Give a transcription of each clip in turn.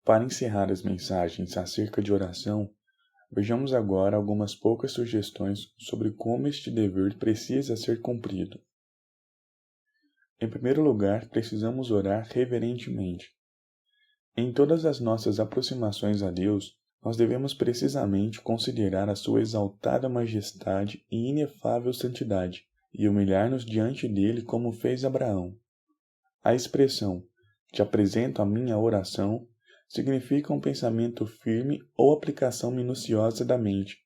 Para encerrar as mensagens acerca de oração, vejamos agora algumas poucas sugestões sobre como este dever precisa ser cumprido. Em primeiro lugar, precisamos orar reverentemente. Em todas as nossas aproximações a Deus, nós devemos precisamente considerar a sua exaltada majestade e inefável santidade, e humilhar-nos diante dele como fez Abraão. A expressão, "te apresento a minha oração", significa um pensamento firme ou aplicação minuciosa da mente.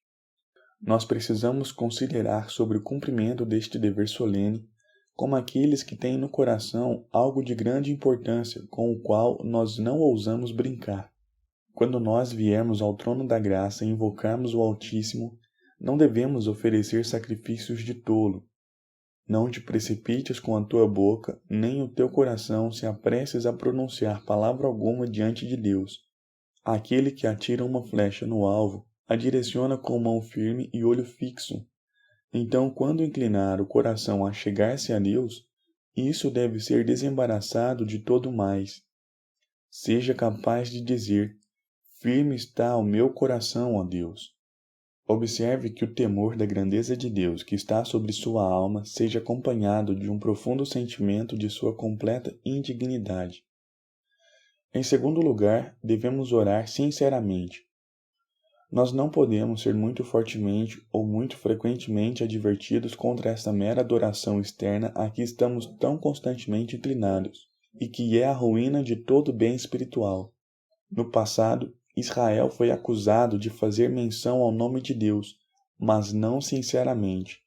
Nós precisamos considerar sobre o cumprimento deste dever solene como aqueles que têm no coração algo de grande importância com o qual nós não ousamos brincar. Quando nós viermos ao trono da graça e invocarmos o Altíssimo, não devemos oferecer sacrifícios de tolo. Não te precipites com a tua boca, nem o teu coração se apresses a pronunciar palavra alguma diante de Deus. Aquele que atira uma flecha no alvo, a direciona com mão firme e olho fixo. Então, quando inclinar o coração a chegar-se a Deus, isso deve ser desembaraçado de todo mais. Seja capaz de dizer: firme está o meu coração, ó Deus. Observe que o temor da grandeza de Deus que está sobre sua alma seja acompanhado de um profundo sentimento de sua completa indignidade. Em segundo lugar, devemos orar sinceramente. Nós não podemos ser muito fortemente ou muito frequentemente advertidos contra esta mera adoração externa a que estamos tão constantemente inclinados, e que é a ruína de todo bem espiritual. No passado, Israel foi acusado de fazer menção ao nome de Deus, mas não sinceramente.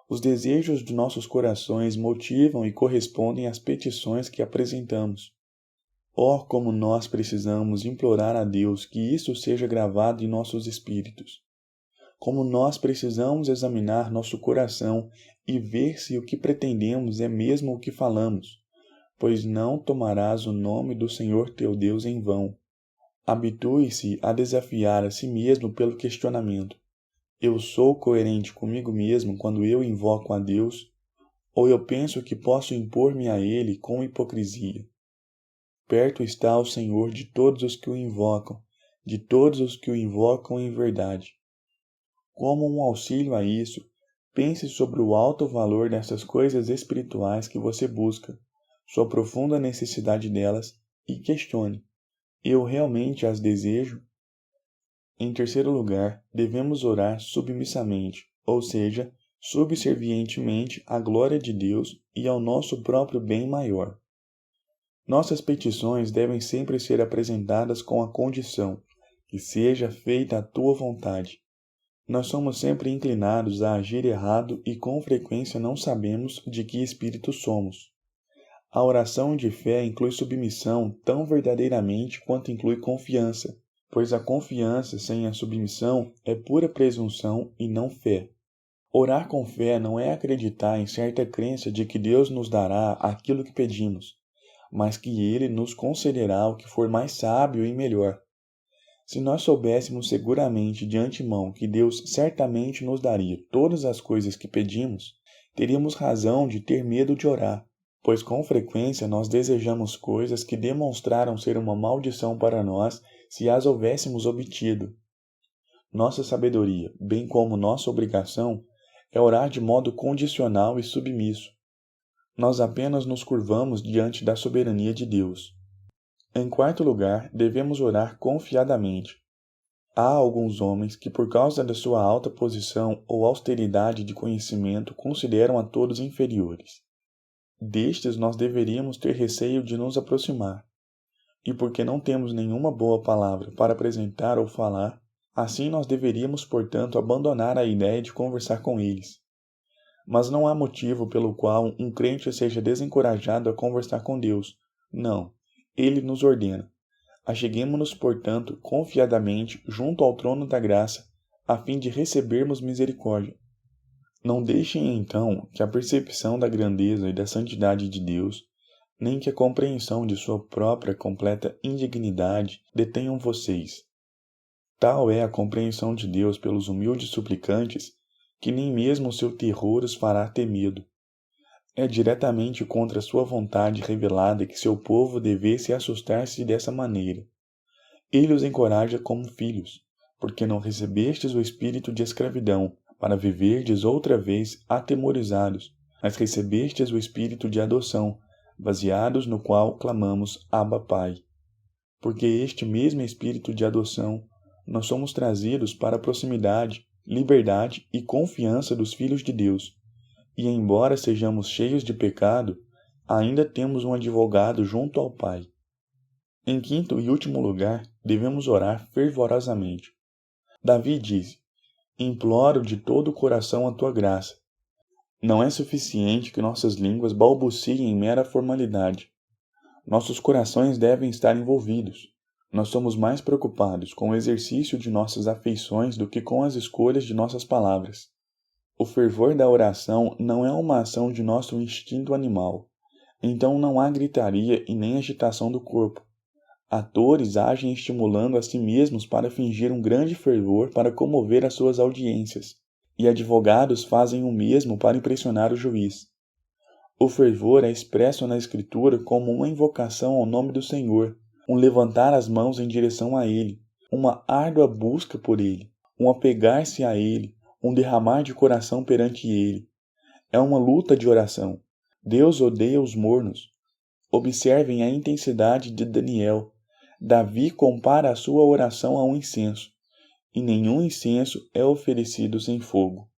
Os desejos de nossos corações motivam e correspondem às petições que apresentamos. Oh, como nós precisamos implorar a Deus que isso seja gravado em nossos espíritos. Como nós precisamos examinar nosso coração e ver se o que pretendemos é mesmo o que falamos, pois não tomarás o nome do Senhor teu Deus em vão. Habitue-se a desafiar a si mesmo pelo questionamento: eu sou coerente comigo mesmo quando eu invoco a Deus, ou eu penso que posso impor-me a Ele com hipocrisia? Perto está o Senhor de todos os que o invocam, de todos os que o invocam em verdade. Como um auxílio a isso, pense sobre o alto valor dessas coisas espirituais que você busca, sua profunda necessidade delas, e questione: eu realmente as desejo? Em terceiro lugar, devemos orar submissamente, ou seja, subservientemente à glória de Deus e ao nosso próprio bem maior. Nossas petições devem sempre ser apresentadas com a condição: que seja feita a tua vontade. Nós somos sempre inclinados a agir errado e com frequência não sabemos de que espírito somos. A oração de fé inclui submissão tão verdadeiramente quanto inclui confiança, pois a confiança sem a submissão é pura presunção e não fé. Orar com fé não é acreditar em certa crença de que Deus nos dará aquilo que pedimos, mas que Ele nos concederá o que for mais sábio e melhor. Se nós soubéssemos seguramente de antemão que Deus certamente nos daria todas as coisas que pedimos, teríamos razão de ter medo de orar, pois com frequência nós desejamos coisas que demonstraram ser uma maldição para nós se as houvéssemos obtido. Nossa sabedoria, bem como nossa obrigação, é orar de modo condicional e submisso. Nós apenas nos curvamos diante da soberania de Deus. Em quarto lugar, devemos orar confiadamente. Há alguns homens que, por causa da sua alta posição ou austeridade de conhecimento, consideram a todos inferiores. Destes nós deveríamos ter receio de nos aproximar. E porque não temos nenhuma boa palavra para apresentar ou falar, assim nós deveríamos, portanto, abandonar a ideia de conversar com eles. Mas não há motivo pelo qual um crente seja desencorajado a conversar com Deus. Não, Ele nos ordena: acheguemo-nos, portanto, confiadamente junto ao trono da graça, a fim de recebermos misericórdia. Não deixem, então, que a percepção da grandeza e da santidade de Deus, nem que a compreensão de sua própria completa indignidade detenham vocês. Tal é a compreensão de Deus pelos humildes suplicantes, que nem mesmo o seu terror os fará ter medo. É diretamente contra sua vontade revelada que seu povo devesse assustar-se dessa maneira. Ele os encoraja como filhos, porque não recebestes o espírito de escravidão, para viverdes outra vez atemorizados, mas recebestes o espírito de adoção, baseados no qual clamamos Abba Pai. Porque este mesmo espírito de adoção, nós somos trazidos para a proximidade, liberdade e confiança dos filhos de Deus. E embora sejamos cheios de pecado, ainda temos um advogado junto ao Pai. Em quinto e último lugar, devemos orar fervorosamente. Davi disse: imploro de todo o coração a tua graça. Não é suficiente que nossas línguas balbuciem mera formalidade. Nossos corações devem estar envolvidos. Nós somos mais preocupados com o exercício de nossas afeições do que com as escolhas de nossas palavras. O fervor da oração não é uma ação de nosso instinto animal. Então não há gritaria e nem agitação do corpo. Atores agem estimulando a si mesmos para fingir um grande fervor para comover as suas audiências, e advogados fazem o mesmo para impressionar o juiz. O fervor é expresso na Escritura como uma invocação ao nome do Senhor, um levantar as mãos em direção a Ele, uma árdua busca por Ele, um apegar-se a Ele, um derramar de coração perante Ele. É uma luta de oração. Deus odeia os mornos. Observem a intensidade de Daniel. Davi compara a sua oração a um incenso, e nenhum incenso é oferecido sem fogo.